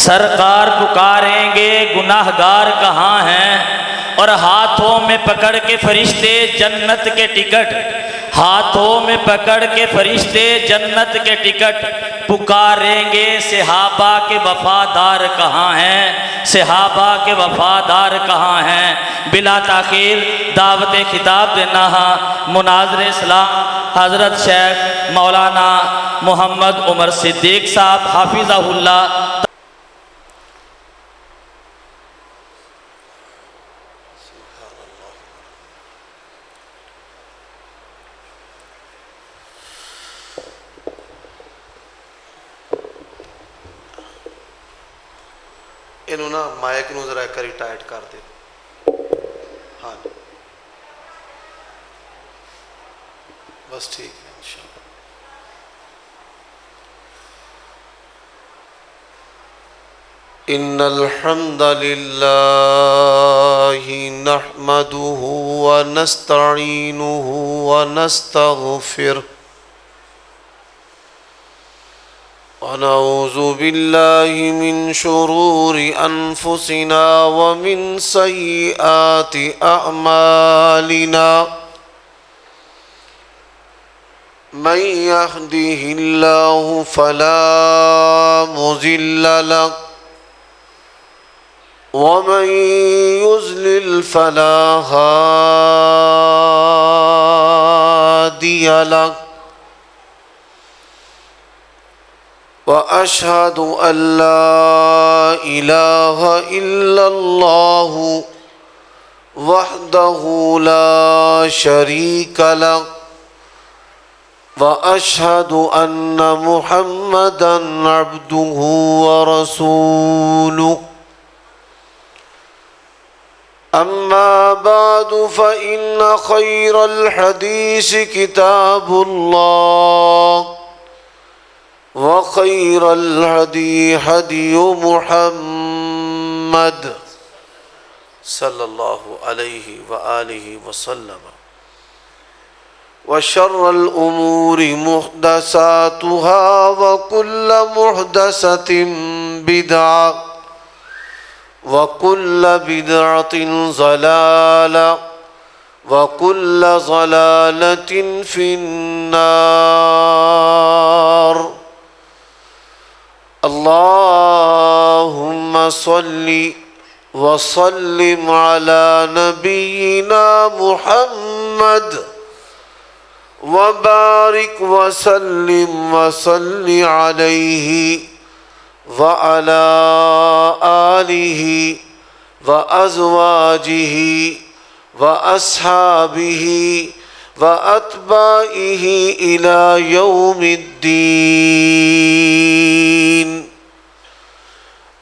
سرکار پکاریں گے گناہگار کہاں ہیں، اور ہاتھوں میں پکڑ کے فرشتے جنت کے ٹکٹ، ہاتھوں میں پکڑ کے فرشتے جنت کے ٹکٹ پکاریں گے صحابہ کے وفادار کہاں ہیں، صحابہ کے وفادار کہاں ہیں۔ بلا تاخیر دعوت خطاب دینا مناظر اسلام حضرت شیخ مولانا محمد عمر صدیق صاحب حافظہ اللہ۔ انہوں نا مائک نو ذرا کری ٹائٹ کر دے۔ ہاں بس ٹھیک ہے انشاءاللہ۔ ان الحمد للہ نحمده ونستعینه ونستغفره ونعوذ باللہ من شرور انفسنا ومن سیئات اعمالنا من يهده الله فلا مضل له ومن يضلل فلا هادي له وأشهد أن لا إله إلا الله وحده لا شريك له وأشهد أن محمدًا عبده ورسوله أما بعد فإن خير الحديث كتاب الله وخير الهدي هدي محمد صلى الله عليه وآله وسلم وشر الأمور محدثاتها وكل محدثة بدعة وكل بدعة ضلالة وكل ضلالة في النار اللهم صل وسلم على نبينا محمد وبارك وسلم وصل عليه وعلى آله وأزواجه وأصحابه وأتباعه إلى يوم الدين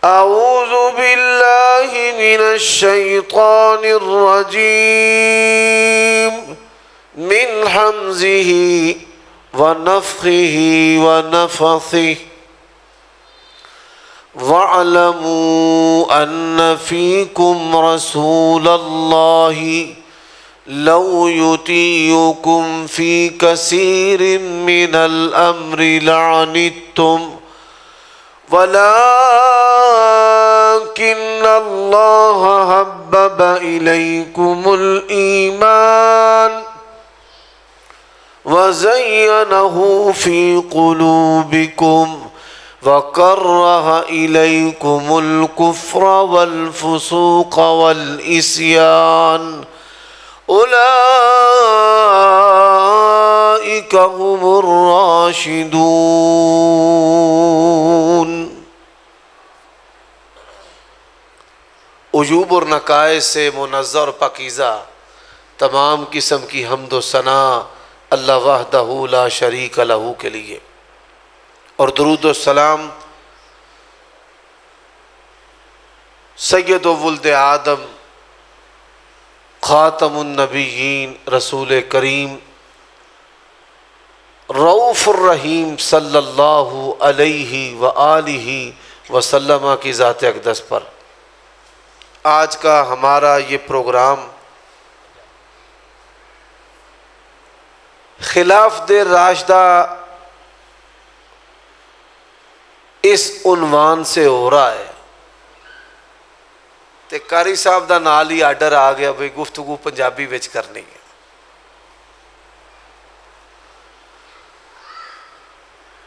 أعوذ بالله من الشيطان الرجيم من همزه ونفخه ونفثه واعلموا أن فيكم رسول الله لو يطيعكم في كثير من الأمر لعنتم ولكن الله حبب إليكم الإيمان وزينه في قلوبكم وكره إليكم الكفر والفسوق والعصيان أولئك هم الراشدون۔ عجوب اور نقائص سے منزہ اور پاکیزہ تمام قسم کی حمد و ثنا اللہ وحدہ لا شریک لہ کے لیے، اور درود و سلام سید و ولد آدم خاتم النبیین رسول کریم رؤوف الرحیم صلی اللہ علیہ وآلہ وسلم کی ذات اقدس پر۔ آج کا ہمارا یہ پروگرام خلافت راشدہ اس عنوان سے ہو رہا ہے۔ ਤੇ ਕਾਰੀ ਸਾਹਿਬ ਦਾ ਨਾਲ ਹੀ ਆਰਡਰ ਆ ਗਿਆ ਬਈ ਗੁਫ਼ਤਗੂ ਪੰਜਾਬੀ ਵਿੱਚ ਕਰਨੀ ਹੈ।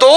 2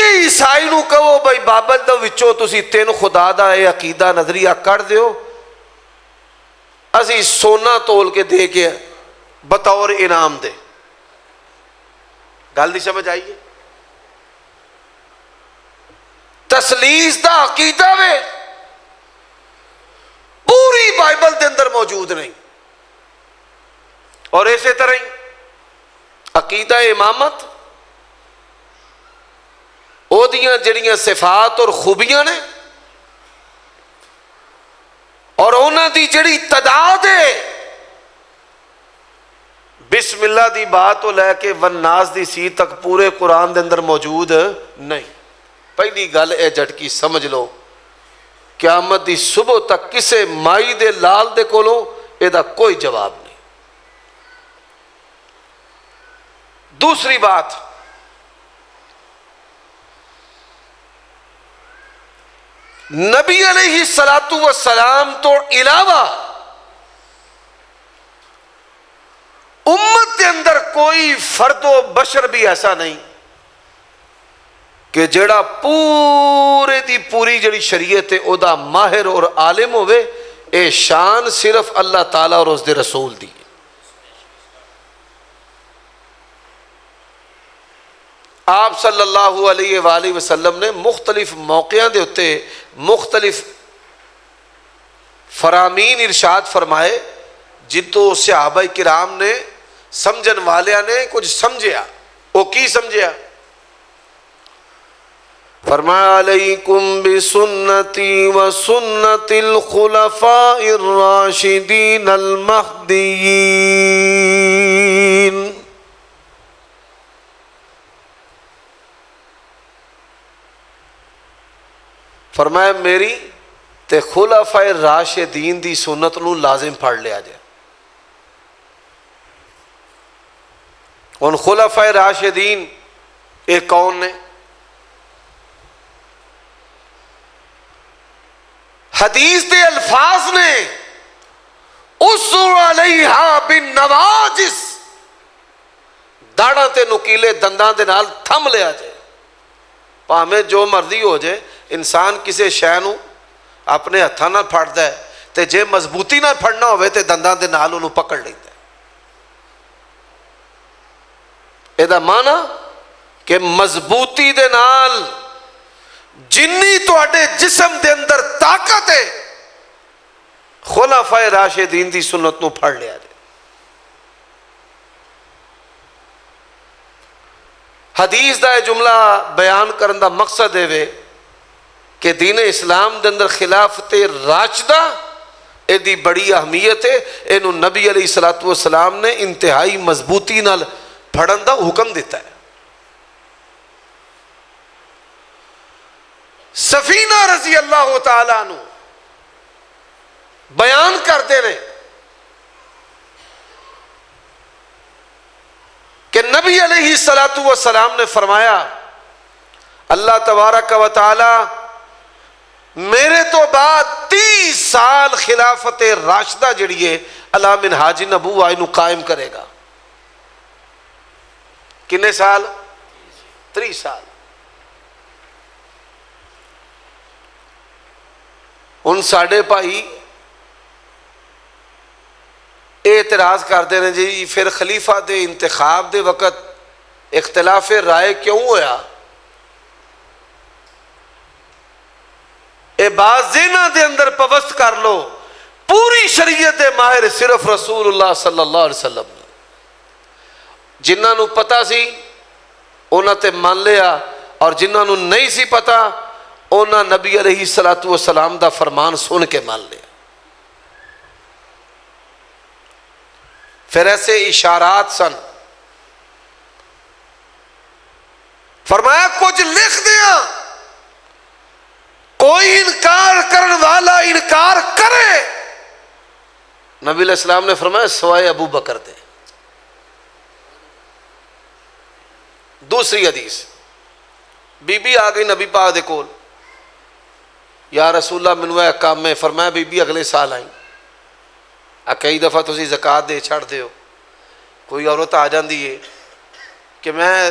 کسی عیسائی نو کہو بھائی بابل دے وچوں تسی تین خدا دا اے عقیدہ نظریہ کر دیو، اسی سونا تول کے دے کے بطور انعام دے. گل دی سمجھ آئیے؟ تسلیس دا عقیدہ وے پوری بائبل دے اندر موجود نہیں. اور اسی طرح ہی عقیدہ امامت، او دیاں جڑیاں صفات اور خوبیاں نے اور انہاں دی جڑی تعداد ہے، بسم اللہ دی بات تو لے کے والناس دی سی تک پورے قرآن دے اندر موجود نہیں. پہلی گل اے جھٹکی سمجھ لو، قیامت دی صبح تک کسے مائی دے لال دے کولوں اے دا کوئی جواب نہیں. دوسری بات، نبی علیہ الصلوۃ والسلام تو علاوہ امت کے اندر کوئی فرد و بشر بھی ایسا نہیں کہ جڑا پورے دی پوری جڑی شریعت ہے او دا ماہر اور عالم ہوئے. اے شان صرف اللہ تعالیٰ اور اس دے رسول دی. آپ صلی اللہ علیہ وآلہ وسلم نے مختلف موقعوں دے اتے مختلف فرامین ارشاد فرمائے جتوں صحابہ کرام نے سمجھن والیاں نے کچھ سمجھیا. وہ کی سمجھیا؟ فرمایا علیکم بسنتی و سنت الخلفاء الراشدین المہدیین. فرمایا میری تے خلفاء راشدین دی سنت نو لازم پڑھ لیا جائے. ان خلفاء راشدین ایک کون نے؟ حدیث دے الفاظ نے اسر علیہا بالنواجس، داڑاں تے نکیلے دنداں دے نال تھم لیا جائے. پاویں جو مرضی ہو جائے، انسان کسی شے نو اپنے ہتھاں نال پھڑدا ہے تے جے مضبوطی نال پھڑنا ہوئے تے دنداں دے نال انہوں پکڑ لیندا ہے. اے دا معنی کہ مضبوطی دے نال جنی تواڈے جسم دے اندر طاقت ہے خلفاء راشدین دی سنت نو پھڑ لیا جائے. حدیث دا جملہ بیان کرن دا مقصد ہے کہ دین اسلام دے اندر خلافت راشدہ اے دی بڑی اہمیت ہے. اینو نبی علیہ الصلوۃ والسلام نے انتہائی مضبوطی نال پھڑن دا حکم دیتا ہے. سفینہ رضی اللہ تعالیٰ عنہ بیان کرتے ہیں کہ نبی علیہ الصلوۃ والسلام نے فرمایا اللہ تبارک و تعالی میرے تو بعد 30 سال خلافت راشدہ جڑی ہے علی منہاج نبوہ اینو قائم کرے گا. کتنے سال؟ 30 سال. ان ساڑھے بھائی اعتراض کرتے ہیں جی پھر خلیفہ دے انتخاب دے وقت اختلاف رائے کیوں ہویا؟ اے باز ذہناں دے اندر پوست کر لو، پوری شریعت ماہر صرف رسول اللہ صلی اللہ علیہ وسلم نے. جنہاں نو پتہ سی انہاں تے مان لیا اور جنہاں نو نہیں سی پتہ انہاں نبی علیہ الصلوۃ والسلام دا فرمان سن کے مان لیا. پھر ایسے اشارات سن. فرمایا کچھ لکھ دیا، کوئی انکار کرنے والا انکار کرے. نبی علیہ السلام نے فرمایا سوائے ابو بکر دے. دوسری حدیث، بی بی آ گئی نبی پاک دے کول، یا رسول اللہ منو اے کام میں. فرمایا بی بی اگلے سال آئی. کئی دفعہ تسی زکوٰۃ دے چھڑ دے ہو، کوئی عورت آ جاندی ہے کہ میں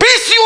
20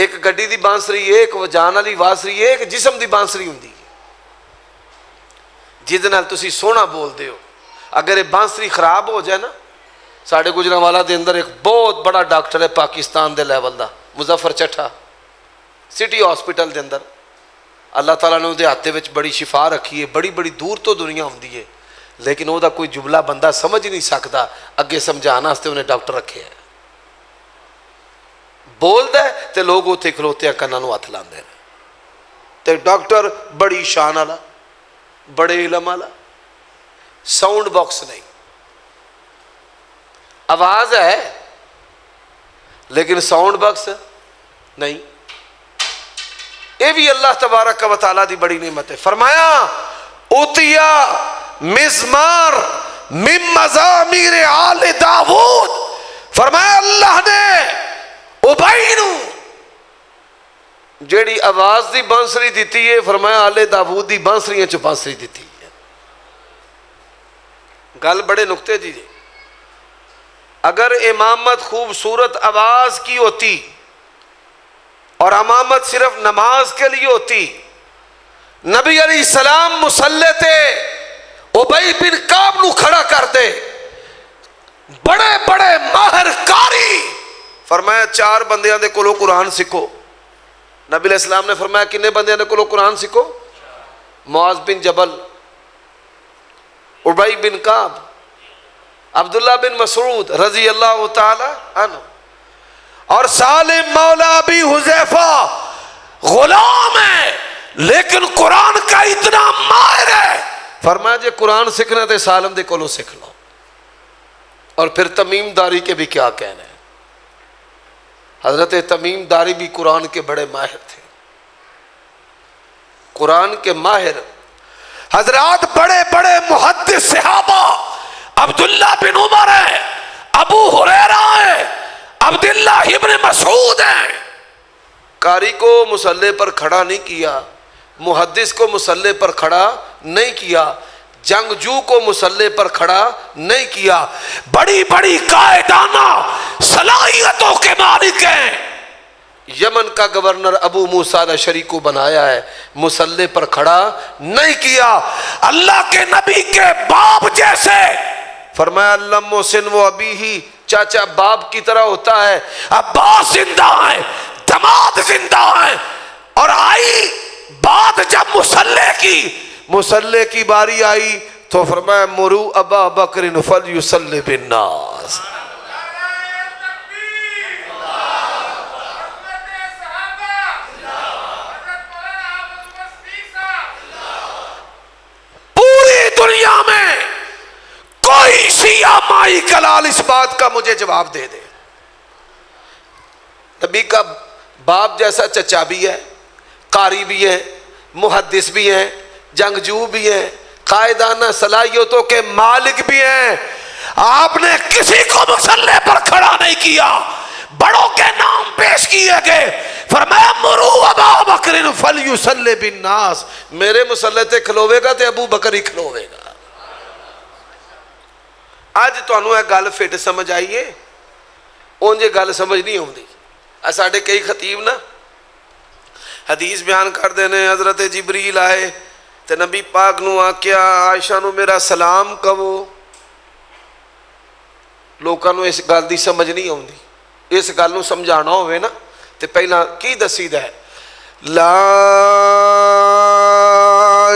ایک گڈی دی بانسری ہے، ایک وجان والی بانسری ہے، ایک جسم دی بانسری ہوندی ہے جہدے نال تسی سونا بول دے ہو۔ اگر یہ بانسری خراب ہو جائے نا، ساڑھے گجرانوالا دے اندر ایک بہت بڑا ڈاکٹر ہے پاکستان دے level the, Muzaffar چٹھا، city hospital they اندر، اللہ تعالیٰ نے وہ ہاتھ وچ بڑی شفا رکھی ہے، بڑی بڑی دور تو دنیا ہوندی ہے، لیکن وہ کوئی جملہ بندہ سمجھ نہیں سکتا، اگے سمجھانا واسطے انہیں ڈاکٹر رکھے ہے، بولدا ہے تے لوگ اتنے کھلوتے ہیں کناں نوں ہاتھ لاندے ہیں، تے ڈاکٹر بڑی شان والا، بڑے علم والا، ساؤنڈ باکس نہیں، آواز ہے لیکن ساؤنڈ باکس نہیں۔ یہ بھی اللہ تبارک و تعالیٰ دی بڑی نعمت ہے۔ فرمایا اوتیا مزمار من مزامیر آل داود، فرمایا اللہ نے ابئی نو جیڑی آواز دی بانسری دیتی ہے، فرمایا آل داود دی بانسریاں چ بانسری دیتی ہے۔ گل بڑے نقطے دی جی، اگر امامت خوبصورت آواز کی ہوتی اور امامت صرف نماز کے لیے ہوتی، نبی علیہ السلام مصلی تے ابئی بن کعب نو کھڑا کر دے، بڑے بڑے ماہر کاری، فرمایا 4 بندیاں دے کولوں قرآن سکھو۔ نبی علیہ السلام نے فرمایا کنے بندیاں دے کولوں قرآن سکھو؟ معاذ بن جبل، ابئی بن کعب، عبداللہ بن مسعود رضی اللہ تعالی عنہ، اور سالم مولا ابی حذیفہ غلام ہے لیکن قرآن کا اتنا ماہر ہے، فرمایا جے قرآن سیکھنا تے سالم دے کولوں سیکھ لو۔ اور پھر تمیم داری کے بھی کیا کہنا ہے، حضرت تمیم داری بھی قرآن کے بڑے ماہر تھے، قرآن کے ماہر حضرات، بڑے بڑے محدث صحابہ، عبداللہ بن عمر ہے، ابو ہریرہ ہے، عبداللہ ابن مسعود ہے، قاری کو مصلی پر کھڑا نہیں کیا، محدث کو مصلی پر کھڑا نہیں کیا، جنگجو کو مصلی پر کھڑا نہیں کیا، بڑی بڑی قائدانہ صلاحیتوں کے مالک ہیں۔ یمن کا گورنر ابو موسیٰ الاشعری کو بنایا ہے، مصلی پر کھڑا نہیں کیا۔ اللہ کے نبی کے باپ جیسے، فرمایا لم سن و ابی ہی، چاچا باپ کی طرح ہوتا ہے، عباس زندہ ہے، دماد زندہ ہے، اور آئی بات جب مصلی کی باری آئی تو فرمایا مرو ابا بکر فلیصلی بالناس۔ پوری دنیا میں کوئی شیعہ مائی کلال اس بات کا مجھے جواب دے دے، نبی کا باپ جیسا چچا بھی ہے، قاری بھی ہے، محدث بھی ہیں، جنگجو بھی ہیں، قائدانہ صلاحیتوں کے مالک بھی ہیں، آپ نے کسی کو مصلی پر کھڑا نہیں کیا، بڑوں کے نام پیش کیے گئے، فرمایا مرو ابا بکر فلیصلی بالناس، میرے مصلی تے کھلوے گا تے ابو بکر ہی کھلوے گا۔ آج تو انہوں ایک گل فٹ سمجھ آئیے، انجھے گل سمجھ نہیں ہوں دی۔ ساڑھے کئی خطیب نا حدیث بیان کر دینے، حضرت جبریل آئے تے نبی پاک نو آکیا عائشہ نو میرا سلام کہو، لوکاں نو اس گل دی سمجھ نہیں ہوں دی، اس گل نو سمجھانا ہوئے نا تے پہلا کی دسید ہے، لا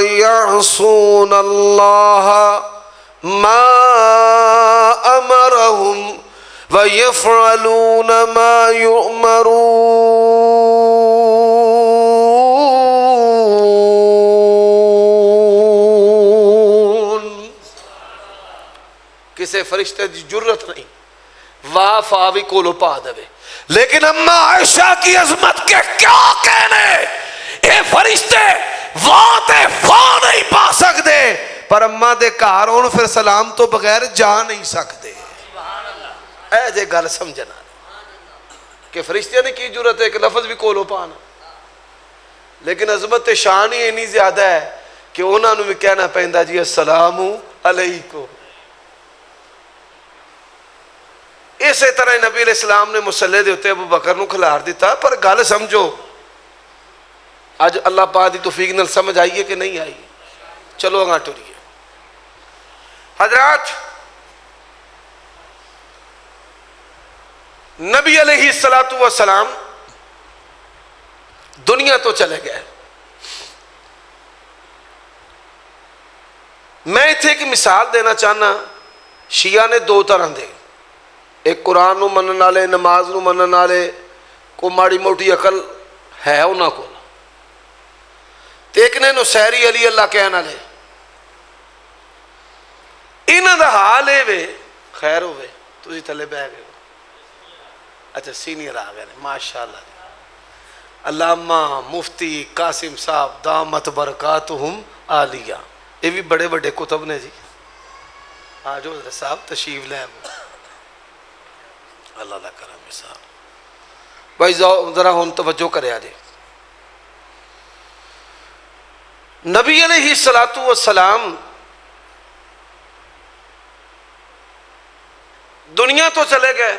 یعصون اللہ ما امرهم وَيَفْعَلُونَ مَا يُؤْمَرُونَ۔ کسے فرشتے دی جرت نہیں، واہ فاوی کولو پا دے، لیکن اما عائشہ کی عظمت کے کیا کہنے، اے فرشتے واہ تے فاہ نہیں پا سکتے، پر اما دے کار ہون پھر سلام تو بغیر جا نہیں سکتے۔ اے جے گل سمجھنا کہ فرشتیاں نے کی جرت ہے کہ لفظ بھی کولو پانا، لیکن عظمت شان ہی اتنی زیادہ ہے کہ انہوں نے بھی کہنا پہندا جی السلام علیکم۔ اسی طرح نبی علیہ السلام نے مسلے دے اتنے ابو بکر نو کھلار دیتا. پر گل سمجھو اج اللہ پاک دی توفیق نال سمجھ آئیے کہ نہیں آئی؟ چلو اگاں ٹریے. حضرات نبی علیہ السلام دنیا تو چلے گئے. میں اتنے ایک مثال دینا چاہنا. شیعہ نے دو طرح دے، ایک قرآن نو منن والے، نماز نو منن والے، کو ماڑی موٹی عقل ہے انہاں کو، ایک نے نصیری علی اللہ کہنے والے. انہاں دا حال اے وے خیر ہوئے تسی تھلے بہ گئے. اچھا سینئر آ گئے ماشاءاللہ. علامہ مفتی قاسم صاحب دامت برکاتہم عالیہ، یہ بھی بڑے بڑے کتب نے جی. آج حضرت صاحب تشریف لے اللہ دا کرم صاحب. بھائی ذرا ہن توجہ کرے آجے. نبی علیہ السلام دنیا تو چلے گئے.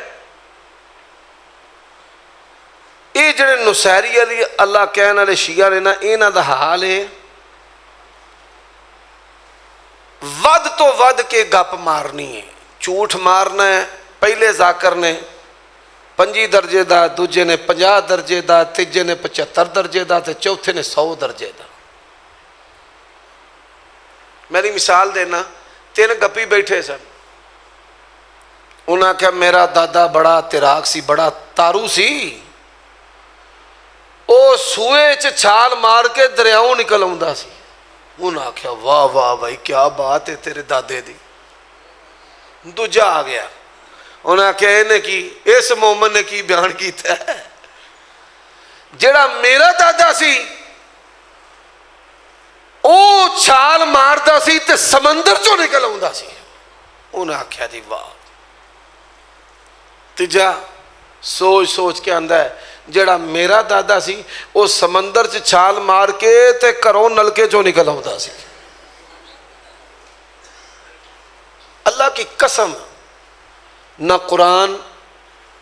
یہ جڑے نصیری علی اللہ کہنے والے شیعہ نے نا، انہاں دا حال ہے ود تو ود کے گپ مارنی ہے، جھوٹ مارنا ہے. پہلے ذاکر نے 25 درجے دا، دوجے نے 50 درجے دا، تیجے نے 75 درجے دا، تے چوتھے نے 100 درجے دا. میری مثال دینا، 3 گپی بیٹھے سن. انہاں کہا میرا دادا بڑا تیراک سی، بڑا تارو سی، او سوئے چھال مار کے دریاؤں نکل آਉਂدا سی. انہاں آکھیا واہ واہ بھائی کیا بات ہے تیرے دادے دی. دوجا آ گیا، انہاں آکھیا انہیں کی اس مومن نے کی بیان کیتا ہے، جڑا میرا دادا سی او چھال ماردا سی تے سمندر چوں نکل آਉਂدا سی. انہاں آکھیا جی واہ. تیجا سوچ سوچ کے آندا ہے جڑا میرا دادا سی وہ سمندر چ چھال مار کے تے گھروں نلکے چوں نکل آਉਂدا سی. اللہ کی قسم نہ قرآن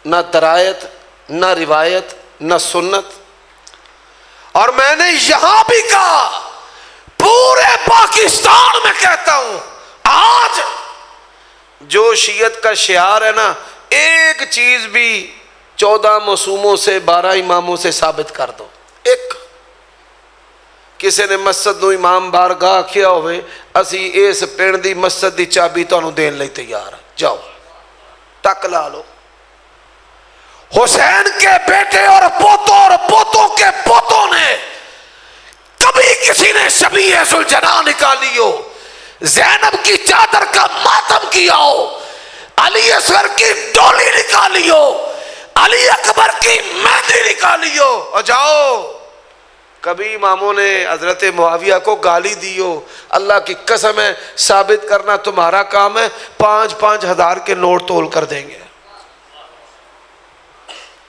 نہ درایت نہ روایت نہ سنت. اور میں نے یہاں بھی کہا، پورے پاکستان میں کہتا ہوں، آج جو شیعت کا شعار ہے نا، ایک چیز بھی 14 معصوموں سے 12 اماموں سے ثابت کر دو. ایک کسی نے مسجد نو امام بارگاہ کیا ہوئے، اسی اس پنڈ دی مسجد دی چابی تانوں دین لئی تیار ہے، جاؤ ٹک لا لو. حسین کے بیٹے اور پوتوں اور پوتوں کے پوتوں نے کبھی کسی نے شبیہ ذوالجناح نکالی ہو، زینب کی چادر کا ماتم کیا ہو، علی اصغر کی ڈولی نکالی ہو، علی اکبر کی مہندی نکالی ہو، اور جاؤ. کبھی اماموں نے حضرت معاویہ کو گالی دی ہو، اللہ کی قسم ہے ثابت کرنا تمہارا کام ہے. 5-5 ہزار کے نوٹ تول کر دیں گے.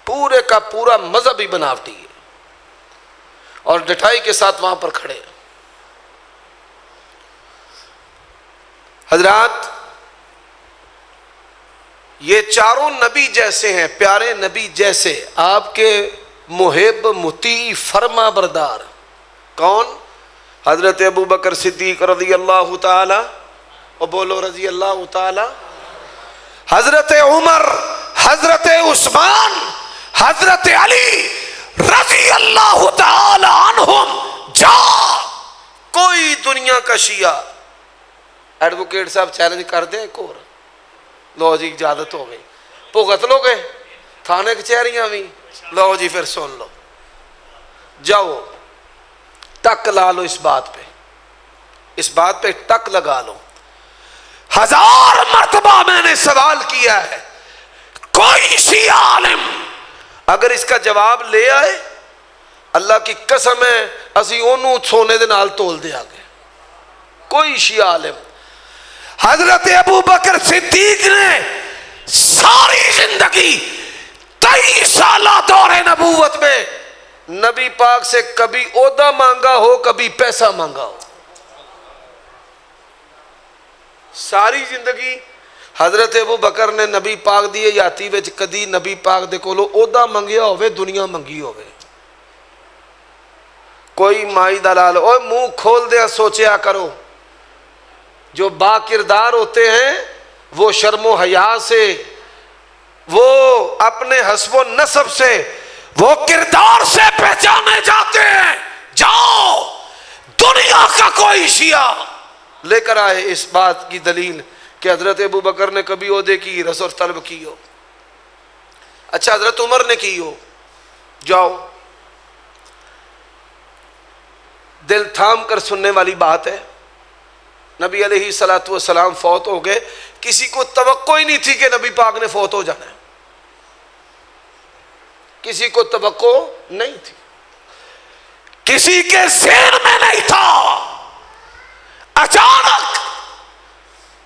پورے کا پورا مذہب ہی بناوٹی ہے اور ڈٹائی کے ساتھ وہاں پر کھڑے. حضرات یہ چاروں نبی جیسے ہیں، پیارے نبی جیسے، آپ کے محب مطیع فرما بردار. کون؟ حضرت ابو بکر صدیق رضی اللہ تعالی، اور بولو رضی اللہ تعالی، حضرت عمر، حضرت عثمان، حضرت علی رضی اللہ تعالی عنہم. جا کوئی دنیا کا شیعہ، ایڈوکیٹ صاحب چیلنج کر دیں ایک اور، لو جی اجازت ہو گئی، بھگت لو گے تھانے کچہریاں بھی، لو جی پھر سن لو، جاؤ ٹک لا لو اس بات پہ، اس بات پہ ٹک لگا لو. 1000 مرتبہ میں نے سوال کیا ہے، کوئی شیعہ عالم اگر اس کا جواب لے آئے، اللہ کی قسم ہے اسی انہوں سونے دے نال تول دیا گے. کوئی شیعہ عالم. حضرت ابو بکر صدیق نے ساری زندگی 23 سالہ دور نبوت میں نبی پاک سے کبھی عہدہ مانگا ہو، کبھی پیسہ مانگا ہو. ساری زندگی حضرت ابو بکر نے نبی پاک دی حیاتی وچ کدی نبی پاک دے کولو عہدہ منگیا ہوئے دنیا منگی ہوئے؟ کوئی مائی دلال اوے منہ کھول دیا سوچیا کرو، جو با کردار ہوتے ہیں وہ شرم و حیا سے، وہ اپنے حسب و نسب سے، وہ کردار سے پہچانے جاتے ہیں۔ جاؤ دنیا کا کوئی شیعہ لے کر آئے اس بات کی دلیل کہ حضرت ابو بکر نے کبھی عہدے کی رسول طلب کی ہو، اچھا حضرت عمر نے کی ہو، جاؤ۔ دل تھام کر سننے والی بات ہے، نبی علیہ الصلوۃ والسلام فوت ہو گئے، کسی کو توقع ہی نہیں تھی کہ نبی پاک نے فوت ہو جانا ہے، کسی کو توقع نہیں تھی، کسی کے ذہن میں نہیں تھا۔ اچانک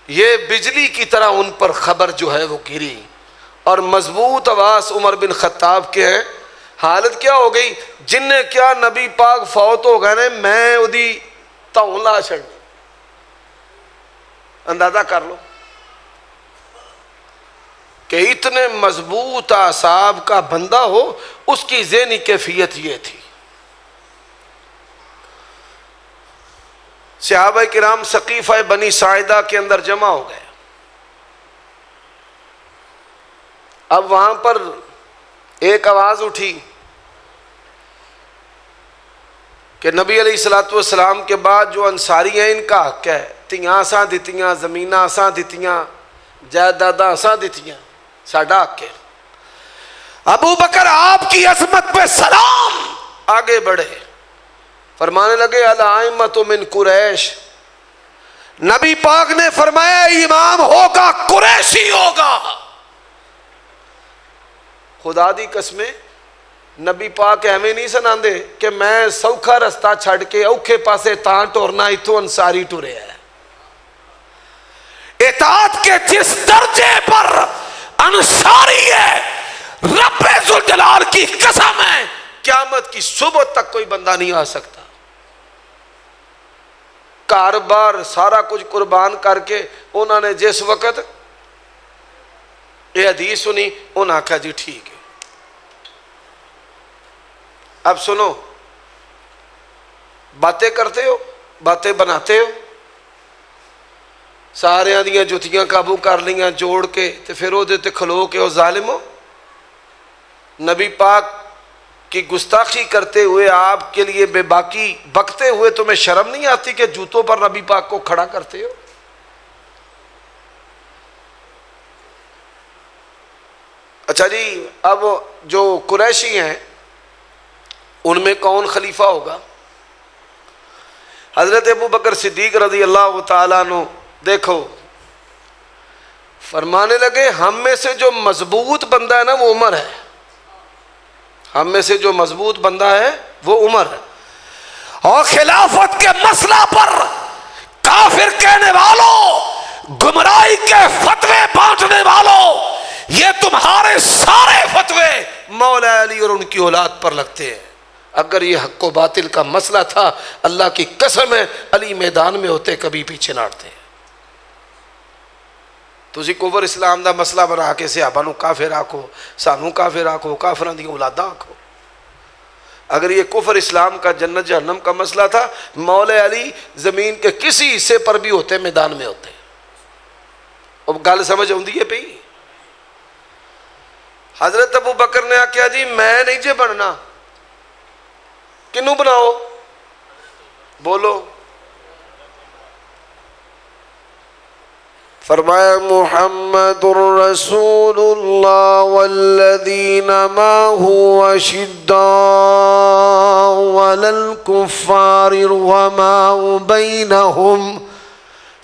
یہ بجلی کی طرح ان پر خبر جو ہے وہ گری، اور مضبوط آواز عمر بن خطاب کے ہیں۔ حالت کیا ہو گئی؟ جن نے کیا نبی پاک فوت ہو گئے نے، میں ادھی تاؤں لا چھڑنی۔ اندازہ کر لو کہ اتنے مضبوط اعصاب کا بندہ ہو، اس کی ذہنی کیفیت یہ تھی۔ صحابہ کرام سقیفہ بنی ساعدہ کے اندر جمع ہو گئے۔ اب وہاں پر ایک آواز اٹھی کہ نبی علیہ الصلوۃ والسلام کے بعد جو انصاری ہیں ان کا حق ہے، تیاں اساں دتیاں، زمیناں اساں دتیاں، جائیداداں اساں دتیاں، ساڈا حق ہے۔ ابو بکر آپ کی عظمت پہ سلام، آگے بڑھے، فرمانے لگے الائمۃ من قریش، نبی پاک نے فرمایا امام ہوگا قریشی ہوگا۔ خدا دی قسمیں نبی پاک ایویں نہیں سناندے کہ میں سوکھا رستہ چھڑ کے اوکھے پاسے تاں ٹورنا، اتھوں انصاری ٹورے ہے۔ اطاعت کے جس درجے پر انصاری ہے، رب ذوالجلال کی قسم ہے قیامت کی صبح تک کوئی بندہ نہیں آ سکتا۔ کار بار سارا کچھ قربان کر کے انہوں نے جس وقت یہ حدیث سنی، انہوں نے کہا جی ٹھیک ہے۔ اب سنو، باتیں کرتے ہو، باتیں بناتے ہو، سارے دیاں جتیاں قابو کر لیاں جوڑ کے تے پھر وہ دیتے کھلو کے وہ ظالم ہو۔ نبی پاک کی گستاخی کرتے ہوئے، آپ کے لیے بے باکی بکتے ہوئے تمہیں شرم نہیں آتی کہ جوتوں پر نبی پاک کو کھڑا کرتے ہو؟ اچھا جی، اب جو قریشی ہیں ان میں کون خلیفہ ہوگا؟ حضرت ابو بکر صدیق رضی اللہ تعالیٰ عنہ دیکھو فرمانے لگے ہم میں سے جو مضبوط بندہ ہے نا وہ عمر ہے، ہم میں سے جو مضبوط بندہ ہے وہ عمر ہے، اور خلافت کے مسئلہ پر کافر کہنے والوں، گمراہی کے فتوے بانٹنے والوں، یہ تمہارے سارے فتوے مولا علی اور ان کی اولاد پر لگتے ہیں۔ اگر یہ حق و باطل کا مسئلہ تھا، اللہ کی قسم ہے علی میدان میں ہوتے کبھی پیچھے نہ ہٹتے۔ تسی کفر اسلام دا مسئلہ بنا کے صحابہ نو کافر آکھو، سانو کافر آکھو، کافران دی اولاداں آکھو۔ اگر یہ کفر اسلام کا جنت جہنم کا مسئلہ تھا، مولا علی زمین کے کسی حصے پر بھی ہوتے میدان میں ہوتے۔ اب گل سمجھ آؤندی ہے پئی؟ حضرت ابو بکر نے کہا جی میں نہیں جے بننا، کنوں بناؤ؟ بولو۔ فرمایا محمد رسول اللہ والذین معه اشداء علی الکفار رحماء بینہم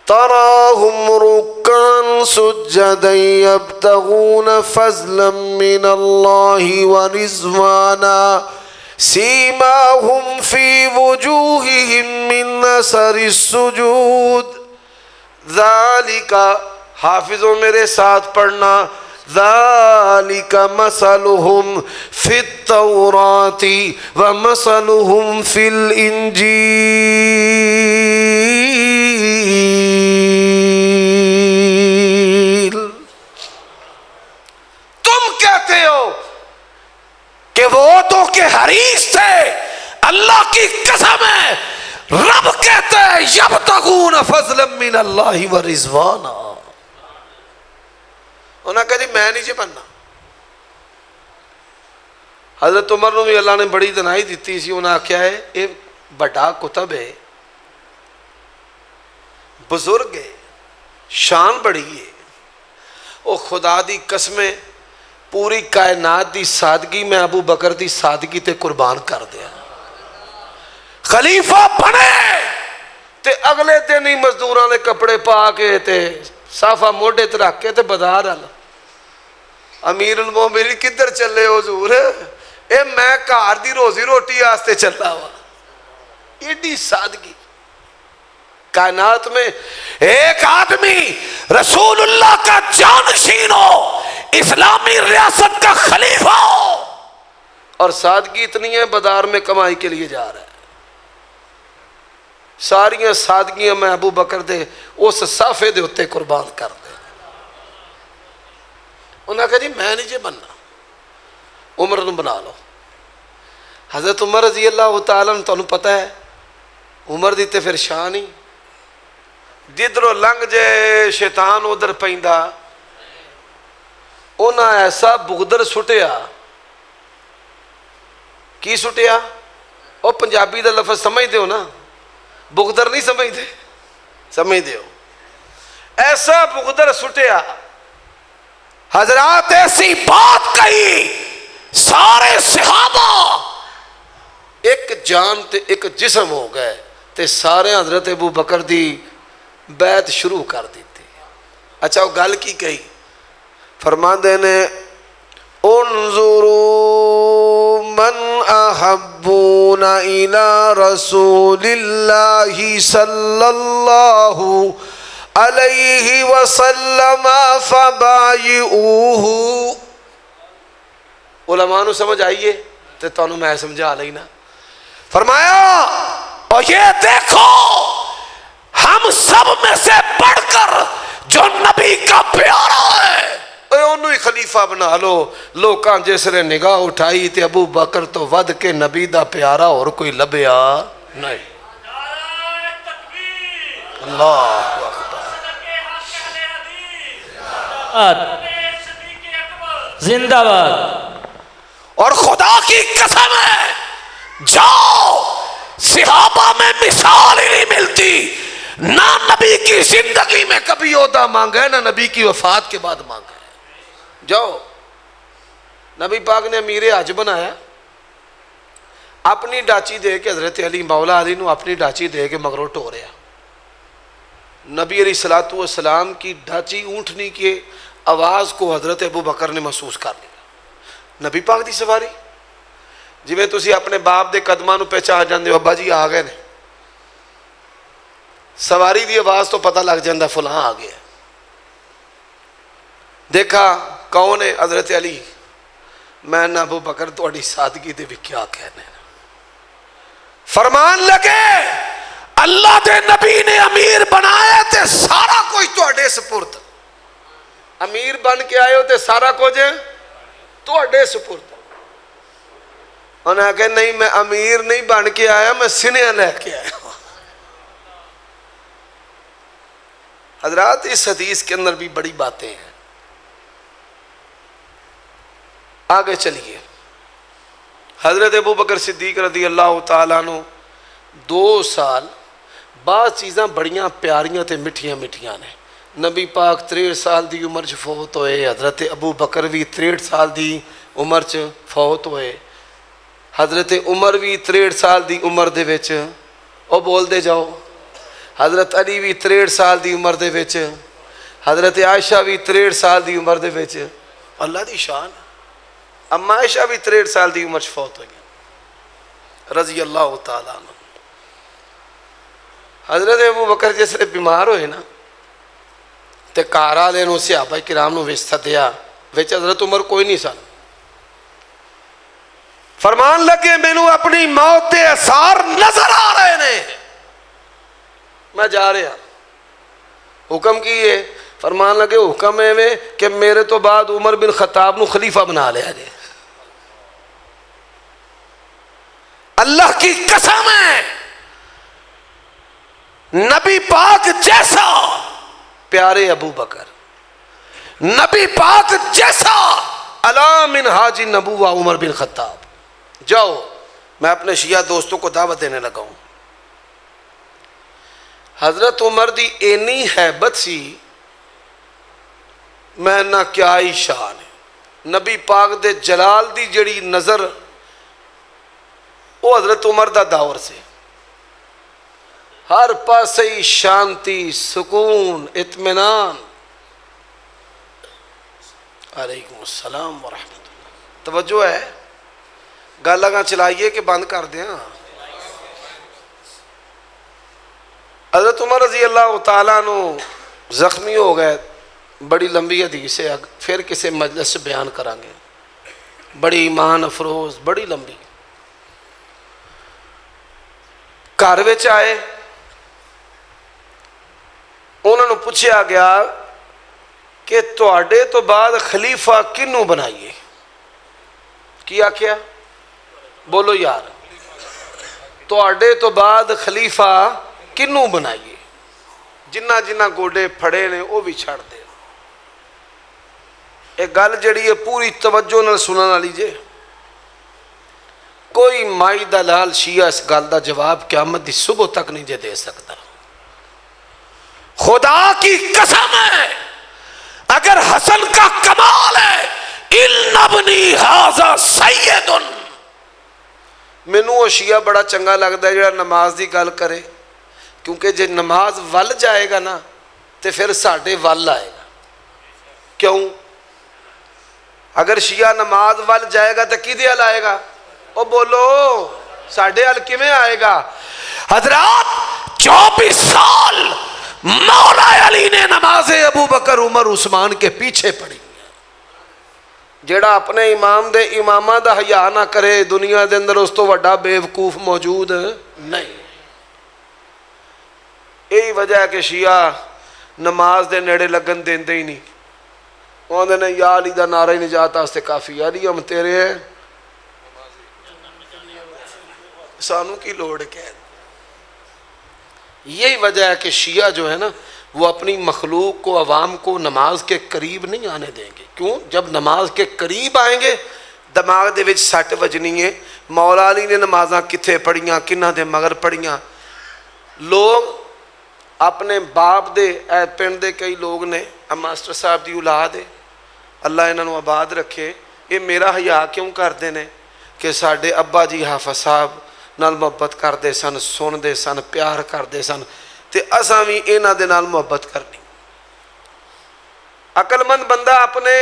تراہم رکعا سجدا یبتغون فضلا من اللہ ورضوانا سیماہم فی وجوہہم من اثر السجود ذالک، حافظوں میرے ساتھ پڑھنا، ذالک مثلہم فی التوراۃ ومثلہم فی الانجیل۔ نبوتوں کے حریص تھے. اللہ کی قسم ہے رب کہتے ہیں یبتغون فضلا من اللہ ورضوانا. انہوں نے کہا جی میں نہیں جی بننا. حضرت عمر نے بھی اللہ نے بڑی دنائی دیتی سی. انہوں نے کیا ہے یہ بڑا کتب ہے, بزرگ ہے, شان بڑی ہے. او خدا دی قسمیں پوری کائنات دی سادگی میں ابو بکر دی سادگی تے قربان کر دیا. خلیفہ بنے تے اگلے دن ہی مزدوراں دے کپڑے پا کے تے صافہ موڈے تے رکھ کے تے بازار آل. امیر المومنین کدھر چلے حضور؟ اے میں گھر دی روزی روٹی واسطے چلا ہوا. ایڈی سادگی. کائنات میں ایک آدمی رسول اللہ کا جانشین ہو, اسلامی ریاست کا خلیفہ ہو, اور سادگی اتنی ہے بازار میں کمائی کے لیے جا رہا ہے. ساریاں سادگیاں میں ابو بکر دے اس صافے دے ہوتے قربان کر دے. انہوں نے کہا جی میں نہیں جی بننا, عمر نے بنا لو. حضرت عمر رضی اللہ تعالیٰ نے تمہیں پتہ ہے عمر دی تے پھر شان ہی جدھروں لنگ جے شیطان ادھر پیندا. انہاں ایسا بغدر سٹیا. کی سٹیا؟ او پنجابی دا لفظ سمجھ دے ہو نا, بغدر نہیں سمجھ دے, سمجھ دے ہو. ایسا بغدر سٹیا حضرات, ایسی بات کہی سارے صحابہ ایک جان تے ایک جسم ہو گئے تے سارے حضرت ابو بکر دی بیعت شروع کر دیتی. اچھا وہ گل کی کہی؟ فرماندے نے انظروا من احبون الى رسول اللہ صلی اللہ علیہ وسلم فبایعوہ. علماء نو سمجھ آئیے تو تانوں میں سمجھا لینا. فرمایا اور یہ دیکھو ہم سب میں سے بڑھ کر جو نبی کا پیارا ہے انہوں ہی خلیفہ بنا لو. لوکاں جس نے نگاہ اٹھائی تے ابو بکر تو ود کے نبی دا پیارا اور کوئی لبیا نہیں. اللہ زندہ باد. اور خدا کی قسم ہے جاؤ صحابہ میں مثال ہی نہیں ملتی. نہ نبی کی زندگی میں کبھی عہدہ مانگا ہے, نہ نبی کی وفات کے بعد مانگا ہے. جاؤ نبی پاک نے امیر حج بنایا, اپنی ڈاچی دے کے حضرت علی مولا علی نو اپنی ڈاچی دے کے مگروں ٹو رہا. نبی علیہ الصلوۃ والسلام کی ڈاچی اونٹنی کی آواز کو حضرت ابو بکر نے محسوس کر لیا. نبی پاک دی سواری جی میں تسی اپنے باپ دے قدماں نو پہچان جاندے ہو, ابا جی آ گئے نے, سواری دی آواز تو پتہ لگ جاندہ فلاں آ گیا. دیکھا کون ہے؟ حضرت علی. میں نہ ابو بکر تہاڈی سادگی دے بھی کیا کہنے. فرمان لگے اللہ دے نبی نے امیر بنایا تے سارا کچھ تہاڈے سپرد. امیر بن کے آئے ہو تے سارا کچھ تہاڈے سپرد. انہوں نے کہا نہیں میں امیر نہیں بن کے آیا, میں سنیاں لے کے آیا. حضرات اس حدیث کے اندر بھی بڑی باتیں ہیں. آگے چلیے. حضرت ابو بکر صدیق رضی اللہ تعالیٰ عنہ 2 سال بعض چیزاں بڑیاں پیاریاں تے مٹھیاں مٹھیاں نے. نبی پاک 63 سال دی عمر چ فوت ہوئے. حضرت ابو بکر بھی 63 سال دی عمر چ فوت ہوئے. حضرت عمر بھی 63 سال دی عمر دے وچ او بول دے جاؤ. حضرت علی بھی 63 سال دی عمر دے وچ. حضرت عائشہ بھی 63 سال دی عمر دے وچ. اللہ دی شان. اما عائشہ بھی 63 سال دی عمر چ فوت ہوئی رضی اللہ تعالیٰ عنہ. حضرت ابو بکر جس نے بیمار ہوئے نا تے گھر والے نو صحابہ کرام نو وچ سدیا. وچ حضرت عمر کوئی نہیں سن. فرمان لگے مینوں اپنی موت دے آثار نظر آ رہے نے, میں جا رہا. حکم کی ہے؟ فرمان لگے حکم ہے کہ میرے تو بعد عمر بن خطاب نو خلیفہ بنا لیا جائے. اللہ کی قسم ہے نبی پاک جیسا پیارے ابو بکر، نبی پاک جیسا علی منہاج النبوہ عمر بن خطاب۔ جاؤ، میں اپنے شیعہ دوستوں کو دعوت دینے لگا ہوں۔ حضرت عمر دی اینی ہیبت سی، میں نہ کیا ہی شان ہے، نبی پاک دے جلال دی جڑی نظر وہ حضرت عمر دا دور سے، ہر پاسے ہی شانتی، سکون، اطمینان۔ علیکم السلام ورحمۃ اللہ۔ توجہ ہے، گل اگاں چلائیے کہ بند کر دیں؟ حضرت عمر رضی اللہ تعالیٰ عنہ زخمی ہو گئے، بڑی لمبی حدیث ہے، پھر کسی مجلس سے بیان کریں گے، بڑی ایمان افروز، بڑی لمبی۔ گھر وچ آئے، انہوں نے پوچھا گیا کہ تواڈے تو بعد خلیفہ کنوں بنائیے؟ کیا کیا؟ بولو یار، تواڈے تو بعد خلیفہ کنوں بنائیے؟ جنہ جنہ گوڈے پھڑے نے وہ بھی چھڑ دے۔ ایک گل جڑی ہے پوری توجہ نال سنن والی جے، کوئی مائی دا لال شیعہ اس گل دا جواب قیامت دی صبح تک نہیں جے دے سکتا۔ خدا کی قسم ہے، اگر حسن کا کمال ہے ان ابنی ھذا سید، مینوں وہ شیعہ بڑا چنگا لگتا ہے جڑا نماز دی گل کرے، کیونکہ جے نماز ول جائے گا نا تو پھر ساڈے ول آئے گا۔ کیوں؟ اگر شیعہ نماز ول جائے گا تو کدے ول آئے گا؟ او بولو، ساڈے ول کیویں آئے گا؟ حضرات 24 سال مولا علی نے نماز ابو بکر عمر عثمان کے پیچھے پڑھی۔ جیڑا اپنے امام دے امامہ دا حیا نہ کرے دنیا دے اندر اس تو وڈا بیوقوف موجود نہیں۔ یہی وجہ ہے کہ شیعہ نماز دے نیڑے لگن دیندے ہی نہیں، وہاں نے یا علی دا نعرہ نجات واسطے کافی، علی ہم تیرے ہیں، سانوں کی لوڑ کہہ۔ یہی وجہ ہے کہ شیعہ جو ہے نا وہ اپنی مخلوق کو، عوام کو نماز کے قریب نہیں آنے دیں گے۔ کیوں؟ جب نماز کے قریب آئیں گے دماغ دے وچ سٹ وجنی ہے، مولا علی نے نمازاں کتھے پڑھیاں، کنہ دے مگر پڑھیاں۔ لوگ اپنے باپ دے، اے پنڈ دے کئی لوگ نے، ماسٹر صاحب دی اولاد ہے، اللہ انہاں نوں آباد رکھے، یہ میرا حیا کیوں کردے نے کہ ساڈے ابا جی حافظ صاحب نال محبت کردے سن، سن دے سن، پیار کردے سن، تے اساں وی انہاں دے نال محبت کرنی۔ عقل مند بندہ اپنے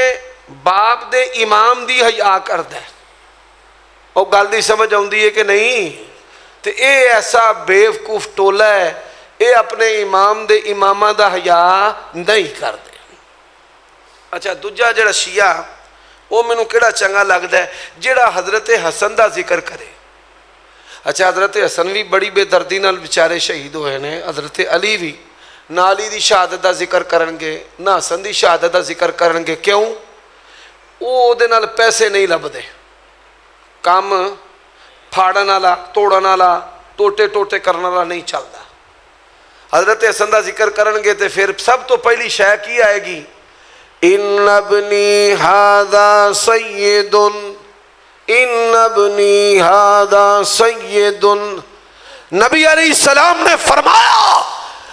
باپ دے امام دی حیا کردا ہے، او گل دی سمجھ آؤندی ہے کہ نہیں؟ تے اے ایسا بیوقوف ٹولہ ہے، اے اپنے امام دے امامہ دا حیا نہیں کردے۔ اچھا دوجا جڑا شیعہ وہ مینوں کیڑا چنگا لگدا ہے جڑا حضرت حسن دا ذکر کرے۔ اچھا حضرت حسن بھی بڑی بے دردی نال بیچارے شہید ہوئے نے، حضرت علی بھی نہ علی دی شہادت دا ذکر کرن گے نہ حسن دی شہادت دا ذکر کرن گے۔ کیوں؟ وہ دے نال پیسے نہیں لبدے، کام پھاڑن والا، توڑن والا، ٹوٹے ٹوٹے کرن والا نہیں چلدا۔ حضرت حسن دا ذکر کرن گے تے پھر سب تو پہلی شے کی آئے گی؟ ان ابنی ھذا سید، ان ابنی ھذا سید۔ نبی علیہ السلام نے فرمایا،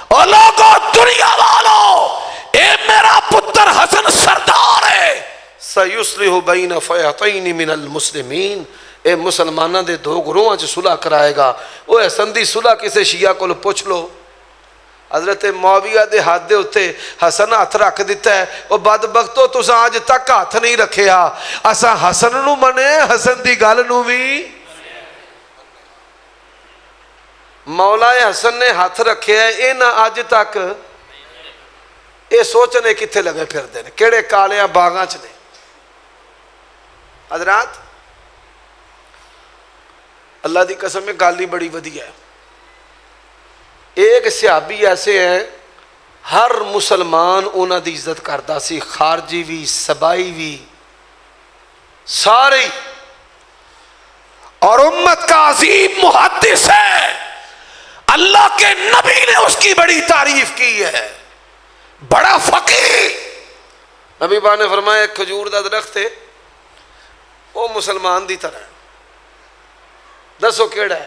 او لوگو دنیا والو، اے میرا پتر حسن سردار ہے، سیصلح بین فئتین من المسلمین، اے مسلمانہ دے دو گروہاں چ صلح کرائے گا۔ وہ حسن دی صلح کسے شیعہ کو پوچھ لو۔ حضرت معاویہ دے ہاتھ دے اتے حسن ہاتھ رکھ دیتا ہے، وہ بدبختو تساں آج تک ہاتھ نہیں رکھیا، اساں حسن نو منے، حسن دی گل نو بھی۔ مولا حسن نے ہاتھ رکھے ہے، اے نہ آج تک اے سوچنے کتھے لگے پھر دے نے، کیڑے کالیاں باغاں چ نے۔ حضرات اللہ دی قسم میں گل ہی بڑی ودی ہے۔ ایک صحابی ایسے ہیں ہر مسلمان انہاں دی عزت کردا سی، خارجی بھی، سبائی بھی، سارے۔ اور امت کا عظیم محدث ہے, اللہ کے نبی نے اس کی بڑی تعریف کی ہے, بڑا فقیہ. نبی پاک نے فرمایا ایک کھجور دا درخت ہے, وہ مسلمان دی طرح ہے. دسو کیڑا ہے؟